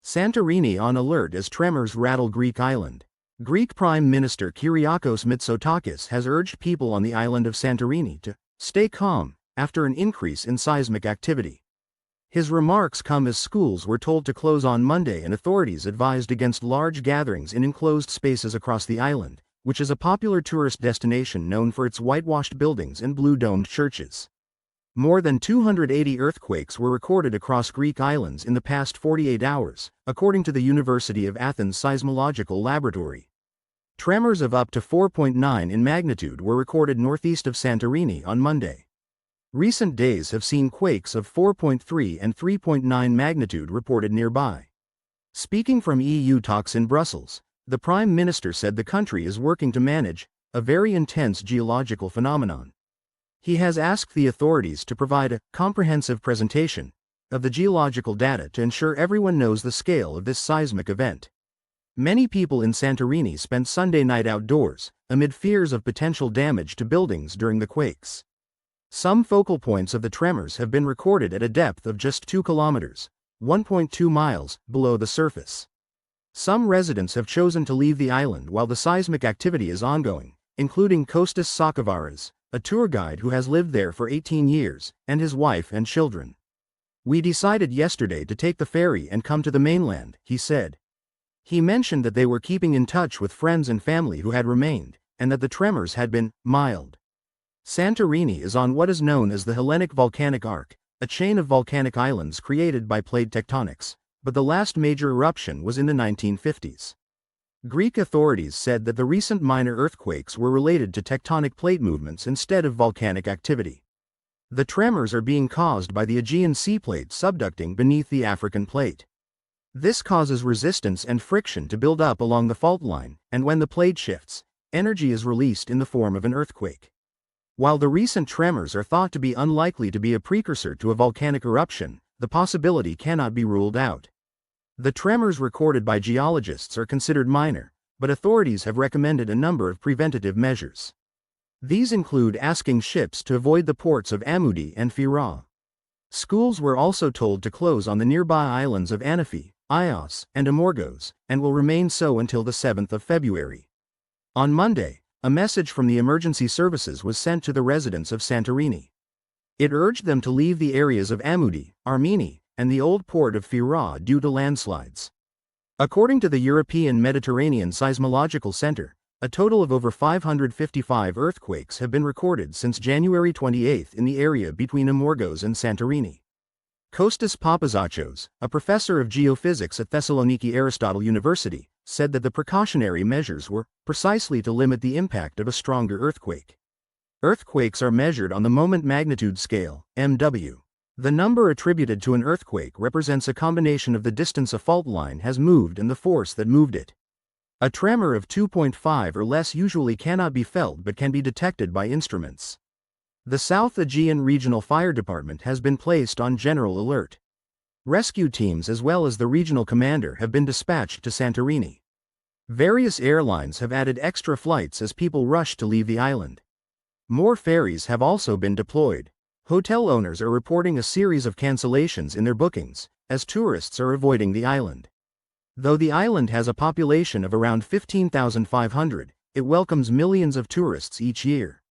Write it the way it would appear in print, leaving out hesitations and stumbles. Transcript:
Santorini on alert as tremors rattle Greek island. Greek Prime Minister Kyriakos Mitsotakis has urged people on the island of Santorini to stay calm after an increase in seismic activity. His remarks come as schools were told to close on Monday and authorities advised against large gatherings in enclosed spaces across the island, which is a popular tourist destination known for its whitewashed buildings and blue-domed churches. More than 280 earthquakes were recorded across Greek islands in the past 48 hours, according to the University of Athens Seismological Laboratory. Tremors of up to 4.9 in magnitude were recorded northeast of Santorini on Monday. Recent days have seen quakes of 4.3 and 3.9 magnitude reported nearby. Speaking from EU talks in Brussels, the Prime Minister said the country is working to manage a very intense geological phenomenon. He has asked the authorities to provide a comprehensive presentation of the geological data to ensure everyone knows the scale of this seismic event. Many people in Santorini spent Sunday night outdoors, amid fears of potential damage to buildings during the quakes. Some focal points of the tremors have been recorded at a depth of just 2 kilometers, 1.2 miles, below the surface. Some residents have chosen to leave the island while the seismic activity is ongoing, including Kostas Sakavaras, a tour guide who has lived there for 18 years, and his wife and children. "We decided yesterday to take the ferry and come to the mainland," he said. He mentioned that they were keeping in touch with friends and family who had remained, and that the tremors had been mild. Santorini is on what is known as the Hellenic Volcanic Arc, a chain of volcanic islands created by plate tectonics, but the last major eruption was in the 1950s. Greek authorities said that the recent minor earthquakes were related to tectonic plate movements instead of volcanic activity. The tremors are being caused by the Aegean Sea plate subducting beneath the African plate. This causes resistance and friction to build up along the fault line, and when the plate shifts, energy is released in the form of an earthquake. While the recent tremors are thought to be unlikely to be a precursor to a volcanic eruption, the possibility cannot be ruled out. The tremors recorded by geologists are considered minor, but authorities have recommended a number of preventative measures. These include asking ships to avoid the ports of Amoudi and Fira. Schools were also told to close on the nearby islands of Anafi, Ios, and Amorgos, and will remain so until the 7th of February. On Monday, a message from the emergency services was sent to the residents of Santorini. It urged them to leave the areas of Amoudi, Armeni, and the old port of Fira due to landslides. According to the European Mediterranean Seismological Center, a total of over 555 earthquakes have been recorded since January 28 in the area between Amorgos and Santorini. Kostas Papazachos, a professor of geophysics at Thessaloniki Aristotle University, said that the precautionary measures were precisely to limit the impact of a stronger earthquake. Earthquakes are measured on the moment magnitude scale, MW. The number attributed to an earthquake represents a combination of the distance a fault line has moved and the force that moved it. A tremor of 2.5 or less usually cannot be felt but can be detected by instruments. The South Aegean Regional Fire Department has been placed on general alert. Rescue teams as well as the regional commander have been dispatched to Santorini. Various airlines have added extra flights as people rush to leave the island. More ferries have also been deployed. Hotel owners are reporting a series of cancellations in their bookings, as tourists are avoiding the island. Though the island has a population of around 15,500, it welcomes millions of tourists each year.